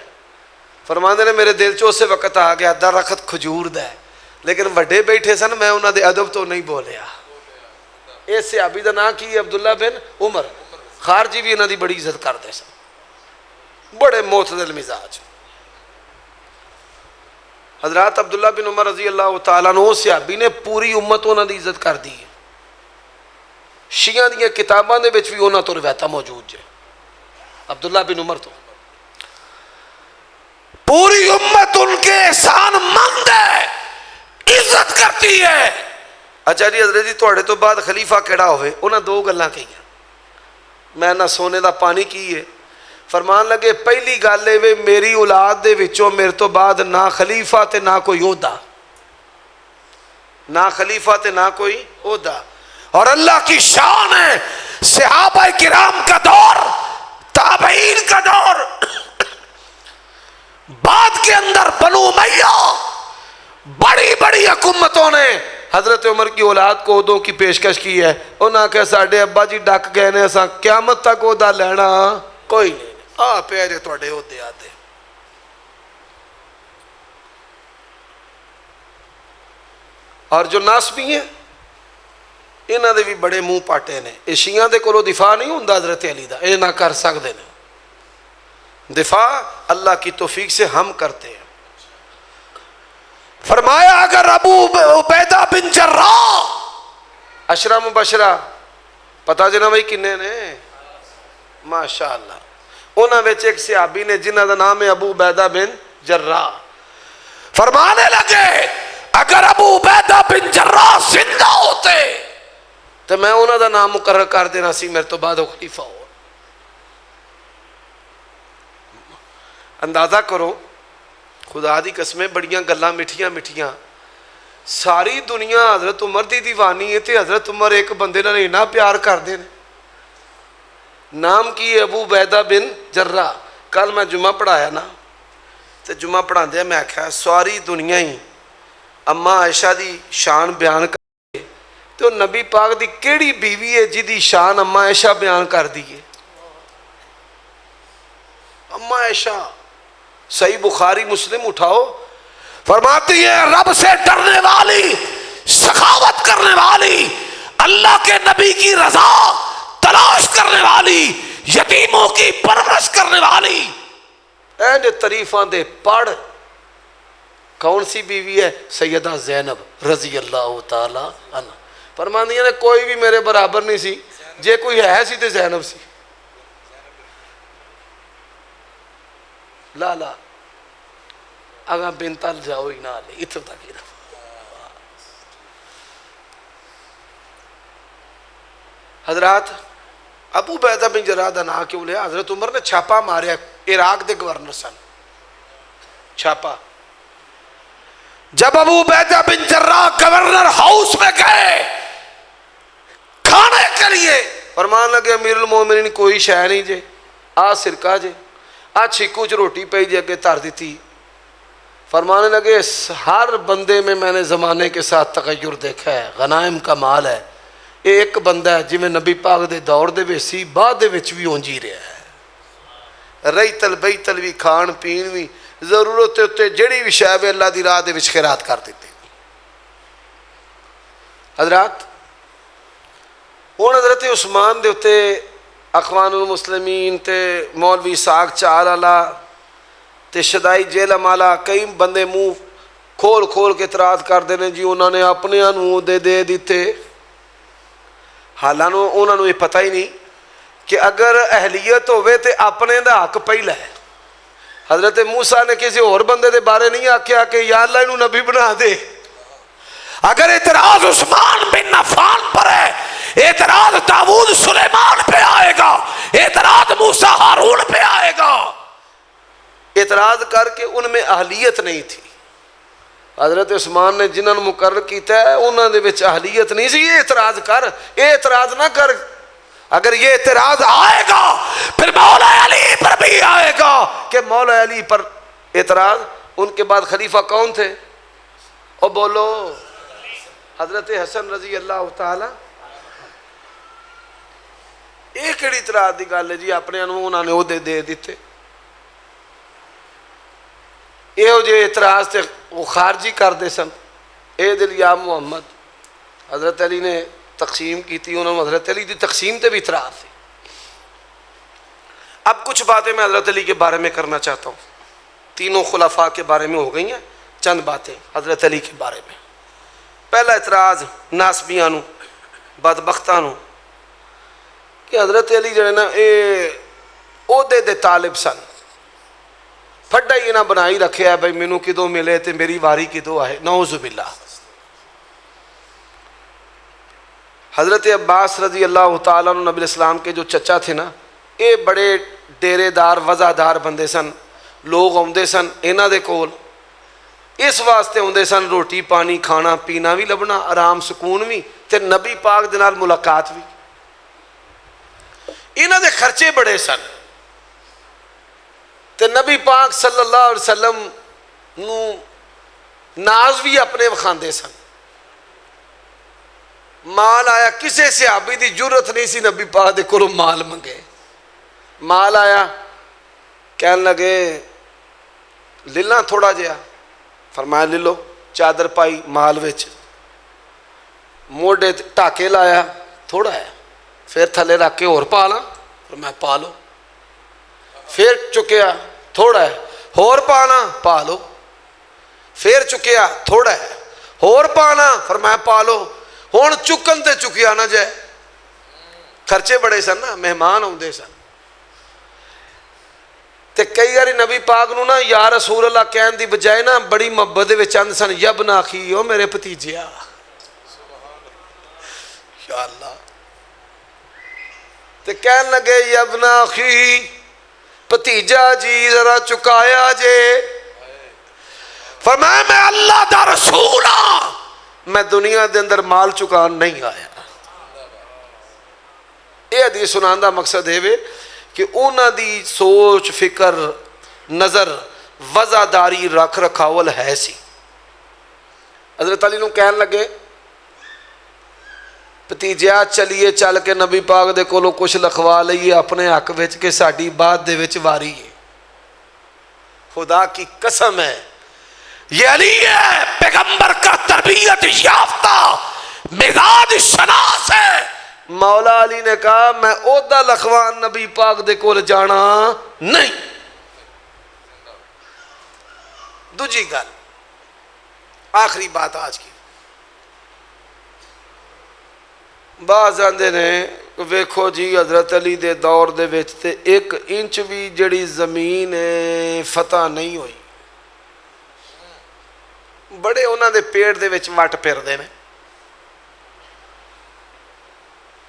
فرماندے نے میرے دل چ اسے وقت آ گیا درخت کھجور دا ہے, لیکن وڈے بیٹھے سن, میں انہاں دے ادب تو نہیں بولیا. اس صحابی دا نام کی عبداللہ بن عمر, خارجی بھی انہاں دی بڑی عزت کرتے سن, بڑے معتدل مزاج. حضرات عبداللہ بن عمر رضی اللہ تعالیٰ عنہ صحابی نے پوری امت انہاں دی عزت کر دی ہے. شیعہ دی کتاباں دے وچ بھی انہاں تو روایتاں موجود جے. عبداللہ بن عمر تو پوری امت ان کے احسان مند ہے, عزت کرتی ہے. اچھا جی حضرت جی تواڈے تو بعد خلیفہ کیڑا ہوئے؟ انہاں دو گلاں کہیاں. میں نہ سونے دا پانی کی ہے. فرمان لگے پہلی گل ہے میری اولاد دے وچوں میرے تو بعد نہ خلیفہ تے نہ کوئی عہدہ, نہ خلیفہ تے نہ کوئی عہدہ. اور اللہ کی شان ہے صحابہ کرام کا دور, تابعین کا دور, بعد کے اندر بنو امیہ بڑی بڑی حکومتوں نے حضرت عمر کی اولاد کو عہدوں کی پیشکش کی ہے. انہاں کہ ساڈے ابا جی ڈک گئے نے, اساں قیامت تک عہدہ لینا کوئی نہیں, آ پہ جے تواڈے عہدے آتے. اور جو ناسبی ہیں انہاں دے بھی بڑے منہ پاٹے نے. اے شیعہ دے کولوں دفاع نہیں ہوندا حضرت علی دا, اے نہ کر سکدے نے. دفاع اللہ کی توفیق سے ہم کرتے ہیں. فرمایا اگر ابو عبیدہ بن جراح, عشرہ مبشرہ پتہ جنا بھائی کنے نے, ماشاءاللہ, انہاں وچ ایک صحابی نے جنہاں دا نام ہے ابو عبیدہ بن جراح. فرمانے لگے اگر ابو عبیدہ بن جراح زندہ ہوتے تو میں انہاں دا نام مقرر کر دینا سی, میرے تو بعد خلیفہ ہو. اندازہ کرو, خدا دی قسمیں بڑیاں گلاں مٹھیاں مٹھیاں. ساری دنیا حضرت عمر دی دیوانی ہے تے حضرت عمر ایک بندے نال اتنا پیار کردے نے. نام کی ابو عبیدہ بن جراح. کل میں جمعہ پڑھایا نا, تے جمعہ پڑھاندے میں آکھیا ساری دنیا ہی اما عائشہ دی شان بیان کر, تو نبی پاک دی کیڑی بیوی ہے جدی شان اما عائشہ بیان کر دیئے؟ اما عائشہ. صحیح بخاری مسلم اٹھاؤ, فرماتی ہے رب سے ڈرنے والی, سخاوت کرنے والی, اللہ کے نبی کی رضا تلاش کرنے والی, یتیموں کی پرورش کرنے والی, اینڈ تعریفاں دے پڑھ. کون سی بیوی ہے؟ سیدہ زینب رضی اللہ تعالی عنہ. فرماندیاں نے کوئی بھی میرے برابر نہیں سی, جے کوئی ہے سی تے زینب سی. لا لا اگاں بنتال جاؤ ہی نہ لے, اتھر تک ہی رہا. حضرات ابو عبیدہ بن جراح دا نام کیوں لیا؟ حضرت عمر نے چھاپا ماریا, عراق دے گورنر سن, چھاپا. جب ابو عبیدہ بن جراح گورنر ہاؤس میں گئے کھانے کے لیے, فرمان لگے امیر المومنین کوئی شے نہیں جے, آ سرکہ جے, آ چھکو چ روٹی پئی جے اگے دھر دیتی. فرمانے لگے ہر بندے میں نے زمانے کے ساتھ تغیر دیکھا ہے, غنائم کا مال ہے. ایک بندہ ہے جی میں نبی پاک دے دور دے وچ سی, بعد دے وچ بھی اونجی رہا ہے. ریتل بیتل بھی, کھان پین بھی, ضرورت تے جڑی بھی شے وے اللہ دی راہ دے وچ خیرات کر دیتے. حضرات ہن حضرت عثمان دے اتے اخوان المسلمین تے مولوی اسحاق چار والا تے شدائی جیل مالا کئی بندے منہ کھول کھول کے اعتراض کرتے ہیں جی انہوں نے اپنے دے دیتے. حالانکہ انہوں نے یہ پتہ ہی نہیں کہ اگر اہلیت ہوئے تو اپنے دا حق پہلا ہے. حضرت موسیٰ نے کسی اور بندے دے بارے نہیں آکھیا کہ یا اللہ انہوں نبی بنا دے. اگر اعتراض عثمان بن عفان پر ہے, اعتراض داؤد سلیمان پہ آئے گا, اعتراض موسیٰ ہارون پہ آئے گا. اعتراض کر کے ان میں اہلیت نہیں تھی. حضرت عثمان نے جنہوں نے مقرر کیتا ہے انہوں نے وچ اہلیت نہیں سی, یہ اعتراض کر, یہ اعتراض نہ کر. اگر یہ اعتراض آئے گا پھر مولا علی پر بھی آئے گا کہ مولا علی پر اعتراض. ان کے بعد خلیفہ کون تھے؟ او بولو. حضرت حسن رضی اللہ تعالی. یہ کہڑی اعتراض دی گل ہے جی؟ اپنے انہوں نے عہدے دے دیتے. یہ جو اعتراض تھے وہ خارجی کرتے سن. اے دل یا محمد حضرت علی نے تقسیم کی تھی, انہوں نے حضرت علی کی تقسیم تے بھی اعتراض تھی. اب کچھ باتیں میں حضرت علی کے بارے میں کرنا چاہتا ہوں. تینوں خلفاء کے بارے میں ہو گئی ہیں, چند باتیں حضرت علی کے بارے میں. پہلا اعتراض ناسبیاں نو, بدبختاں نو, کہ حضرت علی جڑے نا اے عہدے دے طالب سن. پھڈا ہی نہ بنائی رکھے ہے بھائی مینوں کدوں ملے تے میری واری کدوں آئے. نعوذ باللہ. حضرت عباس رضی اللہ تعالیٰ عنہ نبی الاسلام کے جو چچا تھے نا, یہ بڑے ڈیرے دار وزادار بندے سن. لوگ آتے سن انہاں دے کول, اس واسطے آتے سن روٹی پانی کھانا پینا بھی لبنا, آرام سکون بھی, تے نبی پاک دے نال ملاقات بھی. انہاں دے خرچے بڑے سن تے نبی پاک صلی اللہ علیہ وسلم نو ناز بھی اپنے وکھاندے سن. مال آیا, کسے صحابی دی جرت نہیں سی نبی پاک دے کولوں مال منگے. مال آیا, کہن لگے لینا تھوڑا جہا. فرمایا لے لو. چادر پائی مال وچ, موڈے ٹاکے لایا, تھوڑا ہے. پھر تھلے رکھ کے اور پا لاں. فرمایا پا لو. پھر چکیا, تھوڑا ہے, اور پانا پا لو. پھر چکیا, تھوڑا ہے, اور پانا. فرمایا پا لو. ہوں چکن تے چکیا نہ جائے. خرچے بڑے سن نا, مہمان آتے سن. تے کئی باری نبی پاک نو نا یا رسول اللہ کہن دی بجائے نا بڑی محبت دے وچ آندے سن یا ابن اخی, او میرے بھتیجیا. یا اللہ. تے کہن لگے یا ابن اخی, بھتیجا جی ذرا چکایا جے. فرمایا میں اللہ دا رسول ہاں, میں دنیا دے اندر مال چکان نہیں آیا. یہ حدیث سنان دا مقصد ہے کہ انہاں دی سوچ فکر نظر وزاداری رکھ رکھاول ہے سی. حضرت علی نو کہن لگے بھتیجیا چلیے چل کے نبی پاک دے کولوں کچھ لکھوا لئیے اپنے حق وچ کہ ساڈی بات دے وچ واری ہے. خدا کی قسم ہے یہ علی ہے پیغمبر کا تربیت یافتہ مزاج شناس ہے. مولا علی نے کہا میں عہدہ لکھوان نبی پاک دے کول جانا نہیں. دوجی گل, آخری بات آج کی. بعض آندے نے ویکھو جی حضرت علی دے دور دے وچ تے 1 انچ بھی جڑی زمین فتح نہیں ہوئی. بڑے انہاں دے پیڑ دے وچ وٹ پھردے نے.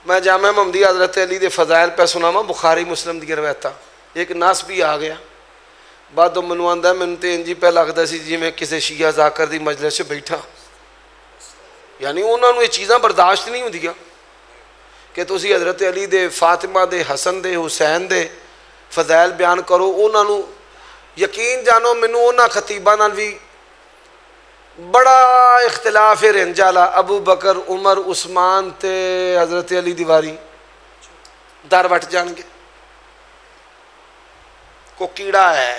میں جامع محمدیہ حضرت علی دے فضائل پہ سناواں, بخاری مسلم دی روایتاں. ایک ناس بھی آ گیا بعد منو آندا مینوں تے انجی پہ لگدا سی جی میں کسے شیعہ ذاکر دی مجلس وچ بیٹھا. یعنی انہاں نوں یہ چیزاں برداشت نہیں ہوندیاں کہ تسی حضرت علی دے فاطمہ دے حسن دے حسین دے فضائل بیان کرو. انہاں نوں یقین جانو مینوں انہاں خطیباں نال بھی بڑا اختلاف رنجالا. ابو بکر عمر عثمان تے حضرت علی دیواری در وٹ جان گے. کو کیڑا ہے.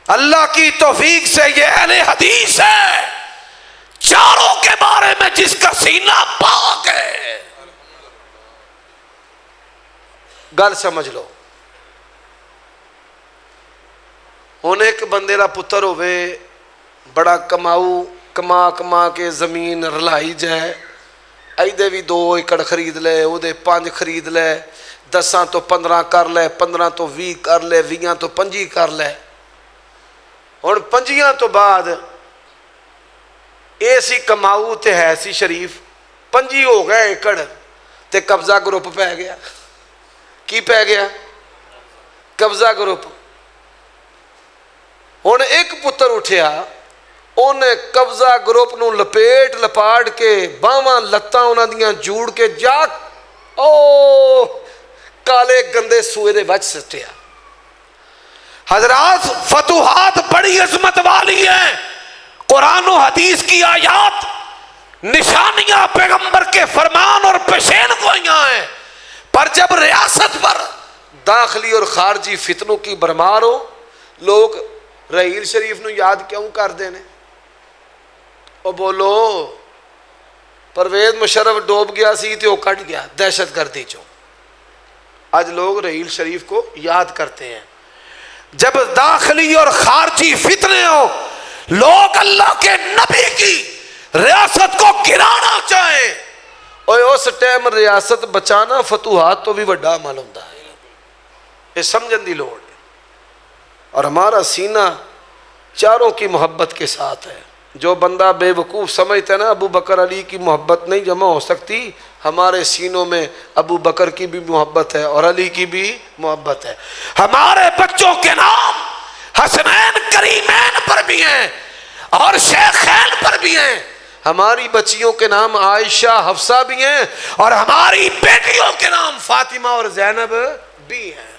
اللہ کی توفیق سے یہ اہل حدیث ہے چاروں کے بارے میں جس کا سینہ پاک ہے. گل سمجھ لو. ہن ایک بندے دا پتر ہوئے بڑا کماؤ, کما کما کے زمین رلائی جائے, ایدے بھی 2 ایکڑ خرید لے, او دے 5 خرید لے, 10 تو 15 کر لے, 15 تو 20 کر لے, 20 تو 25 کر لے. ہن 25 تو بعد اے سی کماؤ تے ہے سی شریف, 25 ہو گئے ایکڑ تے قبضہ گروپ پہ گیا. کی پہ گیا؟ قبضہ گروپ. ہن ایک پتر اٹھیا, انہیں قبضہ گروپ نو لپیٹ لپاٹ کے باواں لتاں انہاں دیاں جوڑ کے جا او والے گندے سوئے دے وچ سٹیا۔ حضرات فتوحات بڑی عظمت والی ہیں، قرآن و حدیث کی آیات نشانیاں پیغمبر کے فرمان اور پیشین گوئیاں ہیں، پر جب ریاست پر داخلی اور خارجی فتنوں کی برمار ہو، لوگ رحیل شریف نو یاد کیوں کر دینے؟ او بولو پرویز مشرف ڈوب گیا سی تے وہ کٹ گیا دہشت گردی چوں، آج لوگ رحیل شریف کو یاد کرتے ہیں۔ جب داخلی اور خارجی فتنے ہو، لوگ اللہ کے نبی کی ریاست کو گرانا چاہیں، اور اس ٹائم ریاست بچانا فتوحات تو بھی بڑا عمل ہوتا ہے، یہ سمجھن دی لوڑ ہے۔ اور ہمارا سینہ چاروں کی محبت کے ساتھ ہے۔ جو بندہ بے وقوف سمجھتا ہے نا ابو بکر علی کی محبت نہیں جمع ہو سکتی، ہمارے سینوں میں ابو بکر کی بھی محبت ہے اور علی کی بھی محبت ہے۔ ہمارے بچوں کے نام حسنین کریمین پر بھی ہیں اور شیخین پر بھی ہیں، ہماری بچیوں کے نام عائشہ حفصہ بھی ہیں اور ہماری بیٹیوں کے نام فاطمہ اور زینب بھی ہیں۔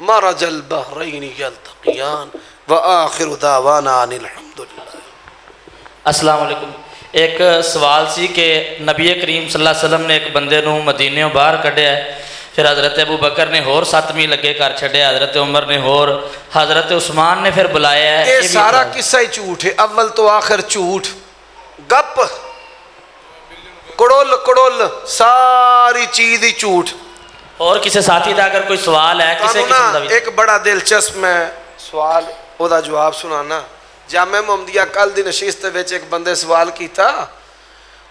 مرج البحرین یلتقیان وآخر دعوانا ان الحمدللہ۔ السلام علیکم۔ ایک سوال سی کہ نبی کریم صلی اللہ علیہ وسلم نے ایک بندے نو مدینیوں باہر کڈیا ہے، پھر حضرت ابو بکر نے ہور 7ویں لگے کر چھڈیا، حضرت عمر نے ہور، حضرت عثمان نے پھر بلایا ہے۔ یہ سارا قصہ ہی جھوٹ ہے، اول تو آخر جھوٹ، گپ کڑول کڑول ساری چیز ہی جھوٹ۔ اور کسی ساتھی دا اگر کوئی سوال ہے کسی قسم دا بھی، ایک بڑا دلچسپ میں سوال او دا جواب سنانا۔ جامع محمدیہ کل دی نشست وچ ایک بندے سوال کیتا،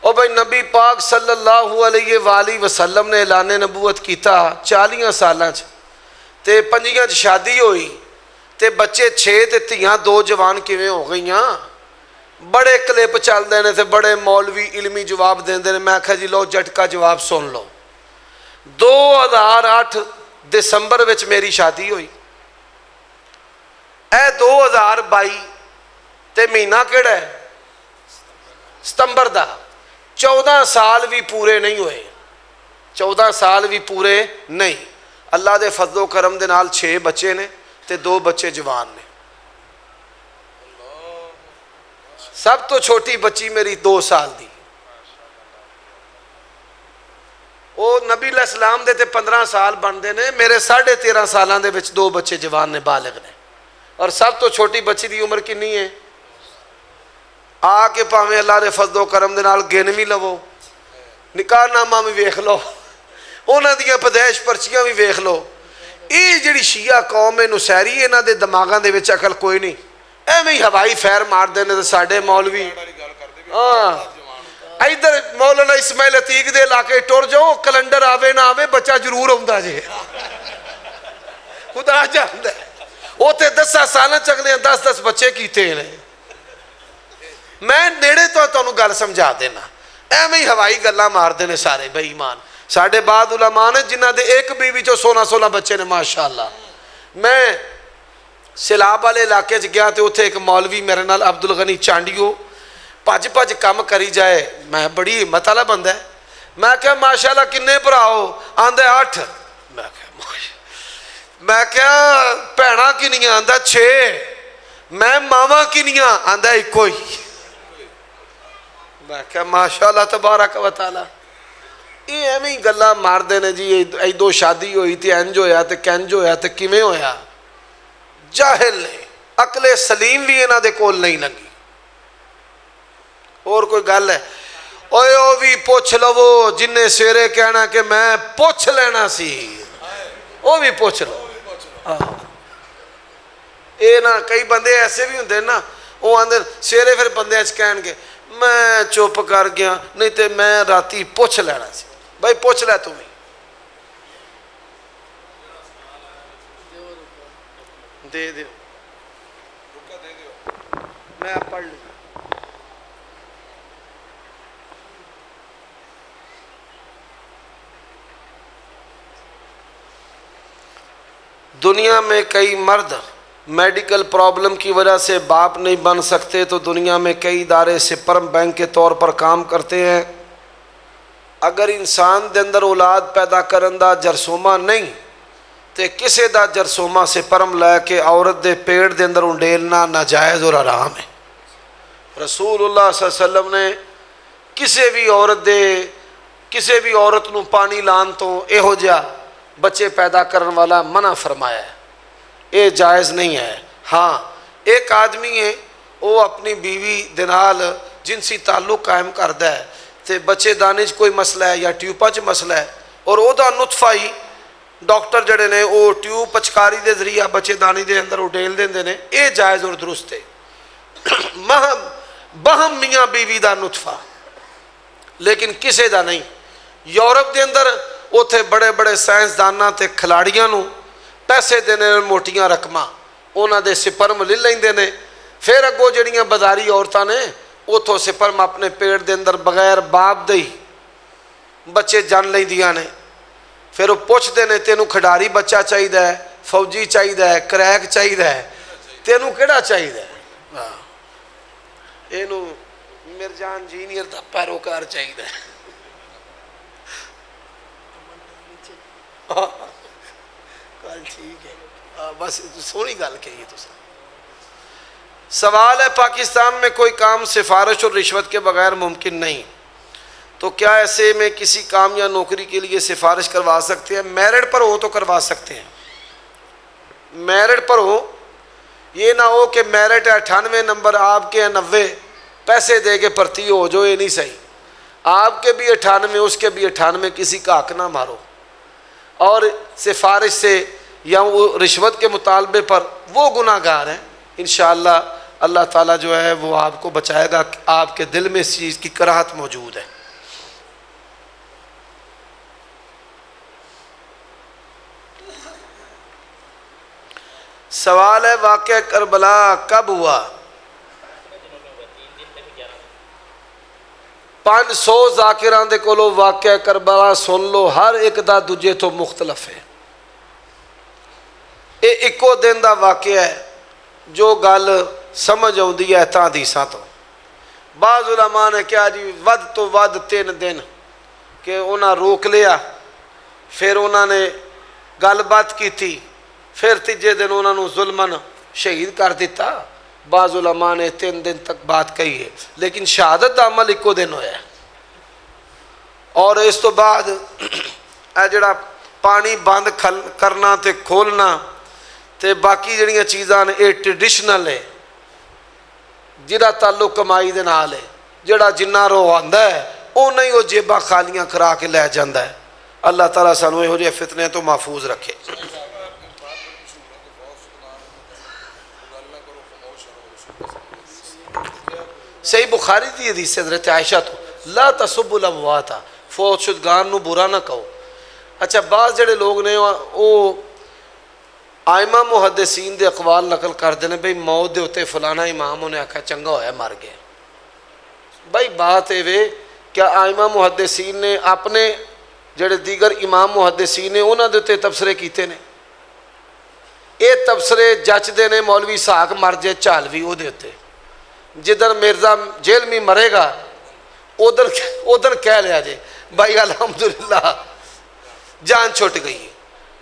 او بھائی نبی پاک صلی اللہ علیہ وآلہ وسلم نے اعلان نبوت کیتا 40 سالاں چ تے 5 چ شادی ہوئی تے بچے 6 تے تھیاں 2 جوان کیویں ہو گئیاں؟ بڑے کلپ چلدے نے تے بڑے مولوی علمی جواب دیندے نے۔ میں کہا جی لو جھٹکا جواب سن لو۔ 2008 دسمبر وچ میری شادی ہوئی، اے 2022 تے مہینہ کیڑا ہے؟ ستمبر دا۔ 14 سال بھی پورے نہیں ہوئے، 14 سال بھی پورے نہیں۔ اللہ دے فضل و کرم دے نال 6 بچے نے تے 2 بچے جوان نے۔ سب تو چھوٹی بچی میری 2 سال دی، وہ نبی علیہ السلام دے تے 15 سال بندے نے، میرے 13.5 سالاں دے وچ 2 بچے جوان نے بالغ نے، اور سب تو چھوٹی بچی دی عمر کنی ہے؟ آ کے پاویں اللہ دے فضل و کرم دے نال گن بھی لو، نکاح نامہ بھی ویکھ لو، انہاں دیاں پیدائش پرچیاں بھی ویکھ لو۔ یہ جڑی شیعہ قوم ہے نصیری، انہاں دے دماغاں دے وچ عقل کوئی نہیں، ایویں ہی ہوائی فیر مار دے نے تے ساڈے مولوی ادھر مولانا اسماعیل عتیق دے علاقے ٹر جاؤ، کیلنڈر آوے نہ آوے بچہ ضرور آوندا جے، خدا جاندا ہے۔ وہ تے 10 سالاں چگلے 10 بچے کیتے ہیں۔ میں نیڑے تو تانوں گل سمجھا دینا، ایویں ہی ہوائی گلاں مار دے نے سارے بے ایمان۔ ساڈے بعد علماء نے جنہاں دے ایک بیوی چوں 16 بچے نے ماشاءاللہ۔ میں سیلاب والے علاقے چ گیا تے اتنے ایک مولوی میرے نال عبد الغنی چانڈیو پج کم کری جائے، میں بڑی ہمت والا بندہ ہے، میں کہا ماشاءاللہ کنے بھرا ہو؟ آندا 8۔ میں کہا بھیڑاں کنیاں؟ آندا 6۔ میں ماواں کنیاں؟ آندا 1 ہی۔ میں کہا ماشاءاللہ تبارک و تعالی۔ یہ ایویں ہی گلاں ماردے نے جی، ایدو شادی ہوئی تے انج ہویا تے کنج ہویا تے کیویں ہویا۔ جاہل نے، عقل سلیم بھی انہاں دے کول نہیں لگی۔ اور کوئی گل ہے؟ اوے او بھی پوچھ لو، جن نے سویرے کہنا کہ میں پوچھ لینا سی، وہ بھی پوچھ لو۔ اے نا کئی بندے ایسے بھی ہوندے نا، وہ آندے سویرے پھر بندے اچ کہن گے میں چپ کر گیا، نہیں تے میں راتی پوچھ لینا سی۔ بھائی پوچھ لے تم ہی، دے دیو، میں پڑھ لوں۔ دنیا میں کئی مرد میڈیکل پرابلم کی وجہ سے باپ نہیں بن سکتے، تو دنیا میں کئی ادارے سپرم بینک کے طور پر کام کرتے ہیں۔ اگر انسان دے اندر اولاد پیدا کرن دا جرثومہ نہیں تے کسے دا جرثومہ سپرم لے کے عورت دے پیٹ دے اندر انڈیلنا ناجائز اور حرام ہے۔ رسول اللہ صلی اللہ علیہ وسلم نے کسے بھی عورت نو پانی لان تو یہو جہا بچے پیدا کرن والا منع فرمایا ہے، یہ جائز نہیں ہے۔ ہاں ایک آدمی ہے وہ اپنی بیوی دے نال جنسی تعلق قائم کردا ہے تے بچے دانے چ کوئی مسئلہ ہے یا ٹیوباں چ مسئلہ ہے اور او دا نطفہ ہی ڈاکٹر جڑے نے وہ ٹیوب پچکاری دے ذریعہ بچے دانی دے اندر اڈیل دیندے نے، یہ جائز اور درست ہے۔ بہم میاں بیوی دا نطفہ لیکن کسے دا نہیں۔ یورپ دے اندر اوتھے بڑے بڑے سائنسداناں تے کھلاڑیاں نو پیسے دینے موٹیاں رقماں انہاں دے سپرم لے لیندے نے، پھر اگوں جڑیاں بازاری عورتاں نے اتھوں سپرم اپنے پیٹ دے اندر بغیر باپ دے ہی بچے جن لیندیاں نے، پھر وہ پوچھتے ہیں تینوں کھڈاری بچہ چاہیے ہے، فوجی چاہیے ہے، کریک چاہیے ہے، تینوں کیڑا چاہیے ہے؟ اینوں مرجان جینئر دا پیروکار چاہیے ہے۔ گل ٹھیک ہے، بس سونی گل کہی ہے۔ سوال ہے پاکستان میں کوئی کام سفارش اور رشوت کے بغیر ممکن نہیں، تو کیا ایسے میں کسی کام یا نوکری کے لیے سفارش کروا سکتے ہیں؟ میرٹ پر ہو تو کروا سکتے ہیں، میرٹ پر ہو، یہ نہ ہو کہ میرٹ ہے 98 نمبر آپ کے 90 پیسے دے کے بھرتی ہو جو، یہ نہیں صحیح۔ آپ کے بھی 98 اس کے بھی 98، کسی کا حق نہ مارو۔ اور سفارش سے یا وہ رشوت کے مطالبے پر وہ گناہ گار ہیں، انشاءاللہ اللہ تعالیٰ جو ہے وہ آپ کو بچائے گا، آپ کے دل میں اس چیز کی کراہت موجود ہے۔ سوال ہے واقعہ کربلا کب ہوا؟ 500 ذاکران دے کولو واقعہ کربلا سن لو، ہر ایک دا دوجے تو مختلف ہے۔ یہ ایکو دن دا واقعہ ہے، جو گل سمجھ آؤندی ہے تاں حدیثاں تو۔ بعض علماء نے کیا جی ود تو ود 3 دن کہ انہاں روک لیا، پھر انہاں نے گل بات کی تھی، پھر تیجے دن انہوں نے ظلمن شہید کر دیتا۔ بعض علماء نے 3 دن تک بات کہی ہے، لیکن شہادت دا عمل ایکو دن ہویا ہے۔ اور اس تو بعد اے جڑا پانی بند کرنا تے کھولنا تے باقی جڑیاں چیزاں نے یہ ٹریڈیشنل ہے، جڑا تعلق کمائی دے نال ہے، جڑا جنہ رو آندا ہے اونا ہی وہ جیباں خالیاں کرا کے لے جاندا ہے۔ اللہ تعالیٰ سانو یہو جہے فتنے تو محفوظ رکھے۔ صحیح بخاری دی حدیث حضرت عائشہ تو لا تسب الاموات، فوت شدگان نو برا نہ کہو۔ اچھا بعض جڑے لوگ نے وہ آئمہ محدثین دے اقوال نقل کر دینے بھئی موت دے ہوتے فلانا امام انہیں آکھا چنگا ہویا مر گئے۔ بھائی بات ہے وے کیا آئمہ محدثین نے اپنے جڑے دیگر امام محدثین نے انہاں دے ہوتے تبصرے کیتے نے؟ اے تبصرے جچ دے نے مولوی اسحاق مر جائے چالوی او دے ہوتے، جدھر مرزا جیل میں مرے گا ادھر کہہ لیا جائے بھائی الحمدللہ جان چھوٹ گئی ہے۔